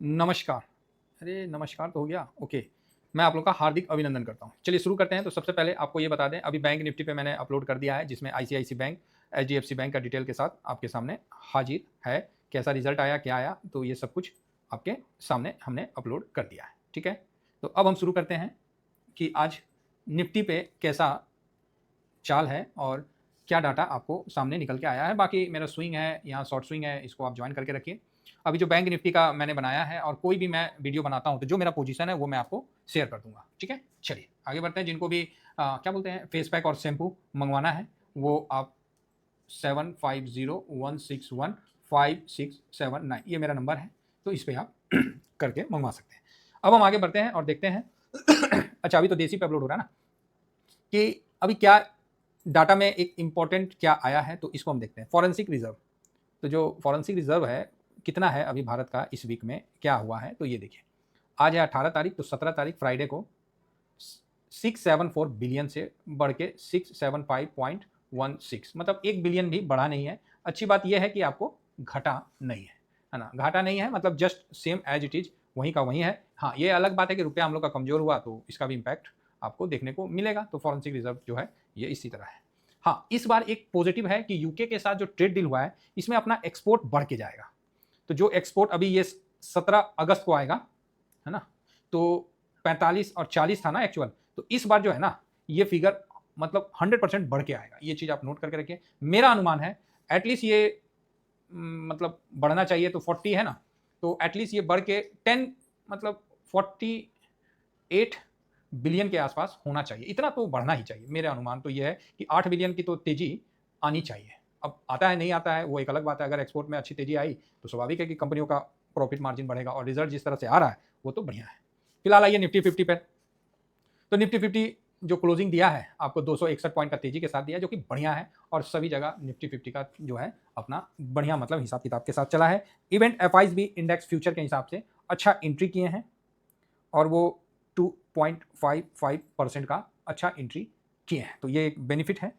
नमस्कार। अरे नमस्कार तो हो गया, ओके। मैं आप लोग का हार्दिक अभिनंदन करता हूँ। चलिए शुरू करते हैं। तो सबसे पहले आपको ये बता दें, अभी बैंक निफ्टी पे मैंने अपलोड कर दिया है, जिसमें आईसीआईसी बैंक, एचडीएफसी बैंक का डिटेल के साथ आपके सामने हाजिर है। कैसा रिजल्ट आया, क्या आया, तो ये सब कुछ आपके सामने हमने अपलोड कर दिया है। ठीक है, तो अब हम शुरू करते हैं कि आज निफ्टी पे कैसा चाल है और क्या डाटा आपको सामने निकल के आया है। बाकी मेरा स्विंग है, यहाँ शॉर्ट स्विंग है, इसको आप ज्वाइन करके रखिए। अभी जो बैंक निफ्टी का मैंने बनाया है, और कोई भी मैं वीडियो बनाता हूँ तो जो मेरा पोजीशन है वो मैं आपको शेयर कर दूंगा। ठीक है, चलिए आगे बढ़ते हैं। जिनको भी क्या बोलते हैं, फेस पैक और शैम्पू मंगवाना है, वो आप 7501615679 ये मेरा नंबर है, तो इस पर आप करके मंगवा सकते हैं। अब हम आगे बढ़ते हैं और देखते हैं अच्छा, अभी तो देसी पे अपलोड हो रहा है ना, कि अभी क्या डाटा में एक इंपॉर्टेंट क्या आया है, तो इसको हम देखते हैं। फॉरेंसिक रिजर्व, तो जो फॉरेंसिक रिजर्व है कितना है अभी भारत का, इस वीक में क्या हुआ है, तो ये देखिए। आज है 18 तारीख, तो 17 तारीख फ्राइडे को 674 बिलियन से बढ़ के 675.16, मतलब 1 बिलियन भी बढ़ा नहीं है। अच्छी बात यह है कि आपको घटा नहीं है ना, घाटा नहीं है, मतलब just same as it is, वहीं का वहीं है। हाँ, ये अलग बात है कि रुपया हम लोग का कमजोर हुआ तो इसका भी इम्पैक्ट आपको देखने को मिलेगा। तो फॉरेंसिक रिजर्व जो है ये इसी तरह है। हाँ, इस बार एक पॉजिटिव है कि यूके के साथ जो ट्रेड डील हुआ है, इसमें अपना एक्सपोर्ट बढ़ के जाएगा। तो जो एक्सपोर्ट अभी ये 17 अगस्त को आएगा, है ना, तो 45 और 40 था ना एक्चुअल, तो इस बार जो है ना, ये फिगर मतलब 100% बढ़ के आएगा। ये चीज़ आप नोट करके रखिए। मेरा अनुमान है एटलीस्ट ये मतलब बढ़ना चाहिए, तो 40 है ना, तो एटलीस्ट ये बढ़ के 10 मतलब 48 बिलियन के आसपास होना चाहिए। इतना तो बढ़ना ही चाहिए। मेरा अनुमान तो ये है कि 8 बिलियन की तो तेजी आनी चाहिए। अब आता है नहीं आता है वो एक अलग बात है। अगर एक्सपोर्ट में अच्छी तेजी आई तो स्वाभाविक है कि कंपनियों का प्रॉफिट मार्जिन बढ़ेगा, और रिजल्ट जिस तरह से आ रहा है वो तो बढ़िया है। फिलहाल आइए निफ्टी 50 पर। तो निफ्टी 50 जो क्लोजिंग दिया है आपको 261 पॉइंट का तेजी के साथ दिया है, जो कि बढ़िया है। और सभी जगह निफ्टी 50 का जो है अपना बढ़िया मतलब हिसाब किताब के साथ चला है। इवेंट एफआईज भी इंडेक्स फ्यूचर के हिसाब से अच्छा एंट्री किए हैं, और वो 2.55% का अच्छा एंट्री किए हैं, तो ये एक बेनिफिट है।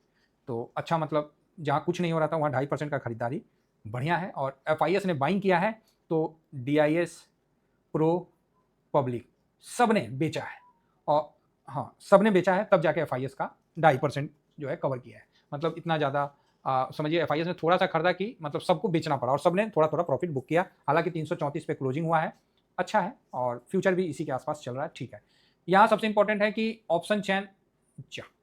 तो अच्छा, मतलब जहाँ कुछ नहीं हो रहा था वहाँ 2.5% का खरीदारी बढ़िया है। और एफ ने बाइंग किया है, तो DIS, प्रो, पब्लिक सब ने बेचा है। और हाँ, सब ने बेचा है, तब जाके एफ का 2.5% जो है कवर किया है। मतलब इतना ज़्यादा समझिए, एफ ने थोड़ा सा खरीदा कि मतलब सबको बेचना पड़ा, और सबने थोड़ा थोड़ा प्रॉफिट बुक किया। हालांकि 334 पे क्लोजिंग हुआ है, अच्छा है, और फ्यूचर भी इसी के आसपास चल रहा है, ठीक है। यहाँ सबसे इंपॉर्टेंट है कि ऑप्शन चेन,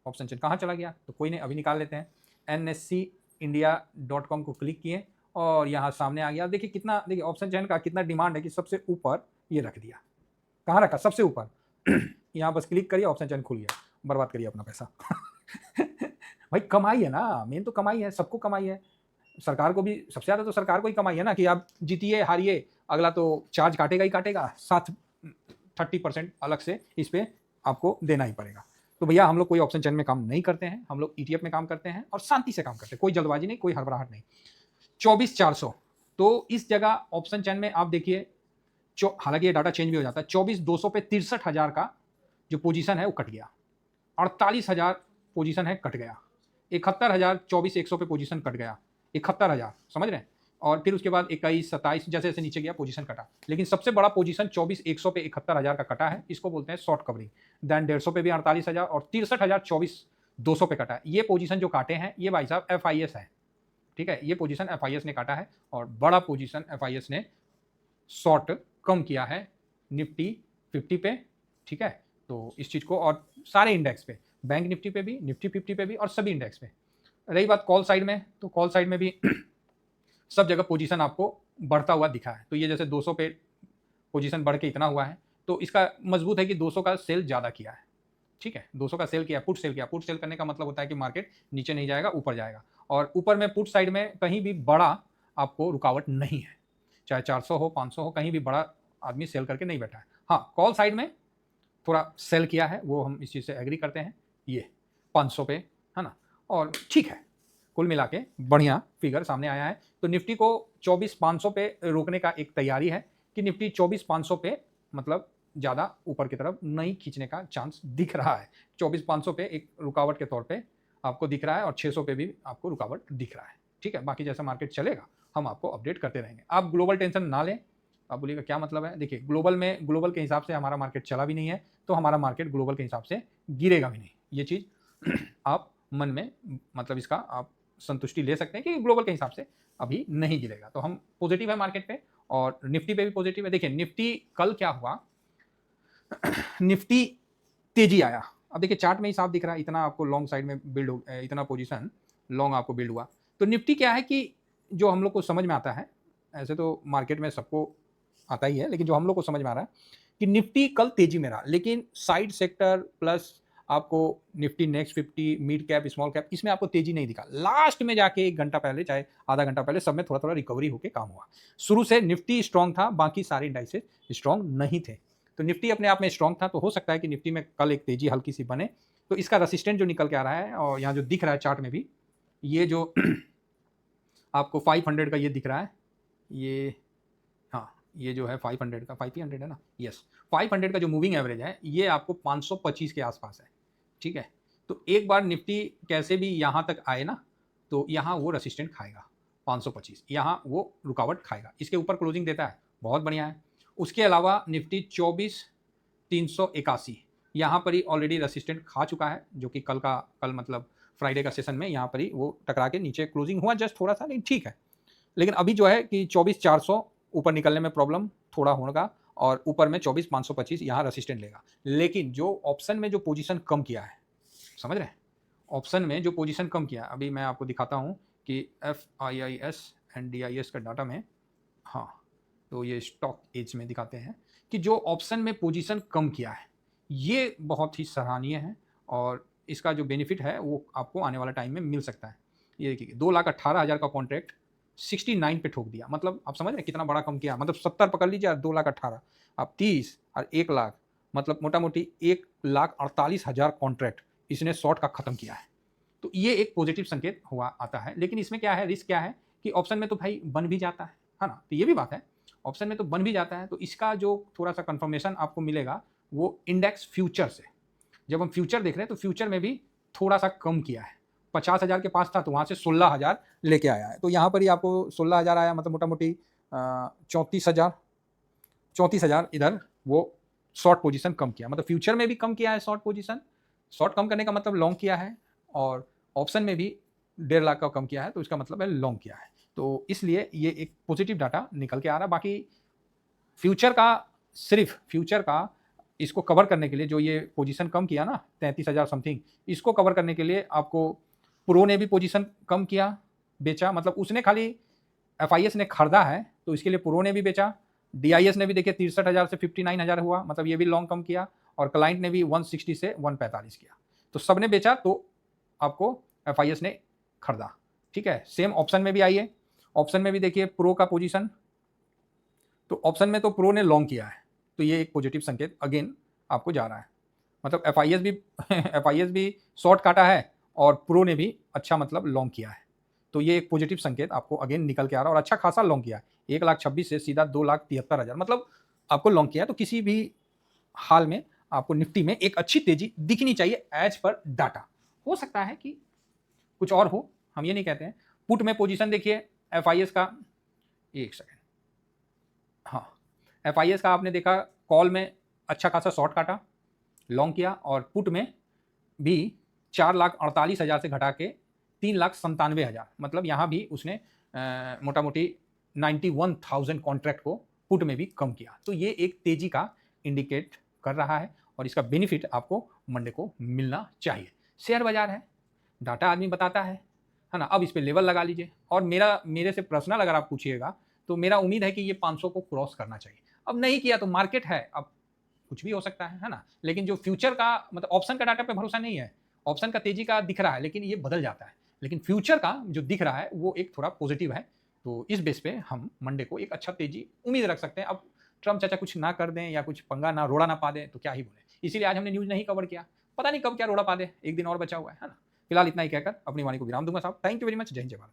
ऑप्शन चेन कहाँ चला गया, तो कोई नहीं, अभी निकाल लेते हैं। NSEindia.com को क्लिक किए और यहाँ सामने आ गया। देखिए कितना, देखिए ऑप्शन चेन का कितना डिमांड है कि सबसे ऊपर ये रख दिया। कहाँ रखा, सबसे ऊपर यहाँ बस क्लिक करिए, ऑप्शन चेन खुल गया। बर्बाद करिए अपना पैसा भाई कमाई है ना, मेन तो कमाई है, सबको कमाई है। सरकार को भी सबसे ज़्यादा तो सरकार को ही कमाई है ना, कि आप जीतिए हारिए, अगला तो चार्ज काटेगा ही काटेगा, साथ 30% अलग से इस पर आपको देना ही पड़ेगा। तो भैया हम लोग कोई ऑप्शन चेन में काम नहीं करते हैं, हम लोग ETF में काम करते हैं, और शांति से काम करते हैं, कोई जल्दबाजी नहीं, कोई हड़बड़ाहट नहीं। 24,400, तो इस जगह ऑप्शन चेन में आप देखिए, हालांकि ये डाटा चेंज भी हो जाता है, 24,200 पे 63,000 का जो पोजीशन है वो कट गया। 48,000 पोजीशन है, कट गया। 71,000 24,100 पे पोजीशन कट गया, 71,000, समझ रहे हैं। और फिर उसके बाद 21, 27 जैसे जैसे नीचे गया पोजीशन कटा, लेकिन सबसे बड़ा पोजीशन 24,100 पे 71,000 का कटा है, इसको बोलते हैं शॉर्ट कवरिंग। देन 150 पे भी 48,000 और 63,000 24,200 पे कटा है। ये पोजीशन जो काटे हैं ये भाई साहब FIS है, ठीक है, ये पोजीशन FIS ने काटा है, और बड़ा पोजीशन FIS ने शॉर्ट कम किया है निफ्टी 50 पे, ठीक है। तो इस चीज़ को, और सारे इंडेक्स पे, बैंक निफ्टी पे भी, निफ्टी 50 पे भी, और सभी इंडेक्स पे। रही बात कॉल साइड में, तो कॉल साइड में भी सब जगह पोजीशन आपको बढ़ता हुआ दिखा है। तो ये जैसे 200 पे पोजीशन बढ़ के इतना हुआ है, तो इसका मजबूत है कि 200 का सेल ज़्यादा किया है, ठीक है। 200 का सेल किया, पुट सेल किया। पुट सेल करने का मतलब होता है कि मार्केट नीचे नहीं जाएगा, ऊपर जाएगा, और ऊपर में पुट साइड में कहीं भी बड़ा आपको रुकावट नहीं है, चाहे 400 हो, 500 हो, कहीं भी बड़ा आदमी सेल करके नहीं बैठा है। हाँ, कॉल साइड में थोड़ा सेल किया है, वो हम इस चीज़ से एग्री करते हैं, ये 500 पे, है ना, और ठीक है। कुल मिला के बढ़िया फिगर सामने आया है। तो निफ्टी को 24,500 पे रोकने का एक तैयारी है, कि निफ्टी 24,500 पे मतलब ज़्यादा ऊपर की तरफ नहीं खींचने का चांस दिख रहा है। 24,500 पे एक रुकावट के तौर पे आपको दिख रहा है, और 600 पे भी आपको रुकावट दिख रहा है, ठीक है। बाकी जैसा मार्केट चलेगा हम आपको अपडेट करते रहेंगे। आप ग्लोबल टेंशन ना लें, आप बोलिएगा क्या मतलब है? देखिए ग्लोबल के हिसाब से हमारा मार्केट चला भी नहीं है, तो हमारा मार्केट ग्लोबल के हिसाब से गिरेगा भी नहीं। ये चीज़ आप मन में मतलब इसका आप संतुष्टि ले सकते हैं कि ग्लोबल के हिसाब से अभी नहीं गिरेगा। तो हम पॉजिटिव है मार्केट पे और निफ्टी पे भी पॉजिटिव है। देखिए निफ्टी कल क्या हुआ, निफ्टी तेजी आया। अब देखिए चार्ट में ही साफ दिख रहा है, इतना आपको लॉन्ग साइड में बिल्ड हो, इतना पोजीशन लॉन्ग आपको बिल्ड हुआ। तो निफ्टी क्या है कि जो हम लोग को समझ में आता है, ऐसे तो मार्केट में सबको आता ही है, लेकिन जो हम लोग को समझ में आ रहा है कि निफ्टी कल तेजी में रहा, लेकिन साइड सेक्टर प्लस आपको Nifty next 50 mid cap small cap इसमें आपको तेजी नहीं दिखा। लास्ट में जाके 1 घंटा पहले चाहे आधा घंटा पहले सब में थोड़ा थोड़ा रिकवरी होकर काम हुआ। शुरू से निफ्टी स्ट्रांग था, बाकी सारे इंडाइसेस स्ट्रांग नहीं थे। तो निफ्टी अपने आप में स्ट्रांग था, तो हो सकता है कि निफ्टी में कल एक तेजी हल्की सी बने। तो इसका रेसिस्टेंट जो निकल के आ रहा है और यहाँ जो दिख रहा है चार्ट में भी, ये जो आपको 500 का ये दिख रहा है, ये हाँ ये जो है 500 का 500 है ना, यस 500 का जो मूविंग एवरेज है ये आपको 525 के आसपास है। ठीक है, तो एक बार निफ्टी कैसे भी यहाँ तक आए ना, तो यहाँ वो रेसिस्टेंट खाएगा 525, यहाँ वो रुकावट खाएगा, इसके ऊपर क्लोजिंग देता है बहुत बढ़िया है। उसके अलावा निफ्टी 24,381 यहाँ पर ही ऑलरेडी रेसिस्टेंट खा चुका है, जो कि कल मतलब फ्राइडे का सेशन में यहाँ पर ही वो टकरा के नीचे क्लोजिंग हुआ जस्ट थोड़ा सा, नहीं ठीक है। लेकिन अभी जो है कि 24,400 ऊपर निकलने में प्रॉब्लम थोड़ा होगा और ऊपर में 24,525 यहाँ रेसिस्टेंट लेगा। लेकिन जो ऑप्शन में जो पोजीशन कम किया है, समझ रहे हैं, ऑप्शन में जो पोजीशन कम किया, अभी मैं आपको दिखाता हूँ कि FIIS एंड DIS का डाटा में, हाँ तो ये स्टॉक एज में दिखाते हैं कि जो ऑप्शन में पोजीशन कम किया है ये बहुत ही सराहनीय है और इसका जो बेनिफिट है वो आपको आने वाला टाइम में मिल सकता है। ये देखिए 2,18,000 का कॉन्ट्रैक्ट 69 पे ठोक दिया, मतलब आप समझ रहे हैं कितना बड़ा कम किया, मतलब 70 पकड़ लीजिए और 2,18,000 आप 30 और 1 लाख, मतलब मोटा मोटी 1,48,000 कॉन्ट्रैक्ट इसने शॉर्ट का खत्म किया है। तो ये एक पॉजिटिव संकेत हुआ आता है। लेकिन इसमें क्या है, रिस्क क्या है कि ऑप्शन में तो भाई बन भी जाता है ना, तो ये भी बात है, ऑप्शन में तो बन भी जाता है। तो इसका जो थोड़ा सा कंफर्मेशन आपको मिलेगा वो इंडेक्स फ्यूचर से, जब हम फ्यूचर देख रहे हैं तो फ्यूचर में भी थोड़ा सा कम किया है, 50,000 के पास था तो वहाँ से 16,000 लेके आया है। तो यहाँ पर ही आपको 16,000 आया, मतलब मोटा मोटी 34,000 इधर वो शॉर्ट पोजीशन कम किया, मतलब फ्यूचर में भी कम किया है शॉर्ट पोजीशन। शॉर्ट कम करने का मतलब लॉन्ग किया है और ऑप्शन में भी 1.5 लाख का कम किया है, तो इसका मतलब है लॉन्ग किया है। तो इसलिए ये एक पॉजिटिव डाटा निकल के आ रहा है। बाकी फ्यूचर का, सिर्फ फ्यूचर का इसको कवर करने के लिए जो ये पोजीशन कम किया ना 33,000 समथिंग, इसको कवर करने के लिए आपको प्रो ने भी पोजीशन कम किया, बेचा, मतलब उसने खाली FIS ने खरीदा है तो इसके लिए प्रो ने भी बेचा। DIS ने भी देखिए 63,000 से 59,000 हुआ, मतलब ये भी लॉन्ग कम किया और क्लाइंट ने भी 160 से 145 किया, तो सबने बेचा तो आपको FIS ने खरीदा। ठीक है, सेम ऑप्शन में भी आइए, ऑप्शन में भी देखिए प्रो का पोजीशन, तो ऑप्शन में तो प्रो ने लॉन्ग किया है, तो ये एक पॉजिटिव संकेत अगेन आपको जा रहा है, मतलब FIS भी शॉर्ट काटा है और प्रो ने भी अच्छा मतलब लॉन्ग किया है, तो ये एक पॉजिटिव संकेत आपको अगेन निकल के आ रहा है और अच्छा खासा लॉन्ग किया है, 1,26,000 से सीधा 2,73,000, मतलब आपको लॉन्ग किया है। तो किसी भी हाल में आपको निफ्टी में एक अच्छी तेजी दिखनी चाहिए एज पर डाटा। हो सकता है कि कुछ और हो, हम ये नहीं कहते हैं। पुट में पोजीशन देखिए FIS का, एक सेकेंड, हाँ FIS का आपने देखा कॉल में अच्छा खासा शॉर्ट काटा, लॉन्ग किया, और पुट में भी 4,48,000 से घटा के 3,97,000, मतलब यहाँ भी उसने मोटा मोटी 91,000 कॉन्ट्रैक्ट को पुट में भी कम किया। तो ये एक तेजी का इंडिकेट कर रहा है और इसका बेनिफिट आपको मंडे को मिलना चाहिए। शेयर बाजार है, डाटा आदमी बताता है ना। अब इस पर लेवल लगा लीजिए और मेरे से पर्सनल अगर आप पूछिएगा तो मेरा उम्मीद है कि ये 500 को क्रॉस करना चाहिए। अब नहीं किया तो मार्केट है, अब कुछ भी हो सकता है ना। लेकिन जो फ्यूचर का मतलब ऑप्शन का डाटा पे भरोसा नहीं है, ऑप्शन का तेजी का दिख रहा है लेकिन ये बदल जाता है, लेकिन फ्यूचर का जो दिख रहा है वो एक थोड़ा पॉजिटिव है। तो इस बेस पे हम मंडे को एक अच्छा तेजी उम्मीद रख सकते हैं। अब ट्रम्प चाचा कुछ ना कर दें या कुछ पंगा ना रोड़ा ना पा दें तो क्या ही बोले, इसीलिए आज हमने न्यूज़ नहीं कवर किया, पता नहीं कब क्या रोड़ा पा दे, एक दिन और बचा हुआ है ना। फिलहाल इतना ही कहकर अपनी वाणी को विराम दूंगा साहब। थैंक यू वेरी मच, जय हिंद जय भारत।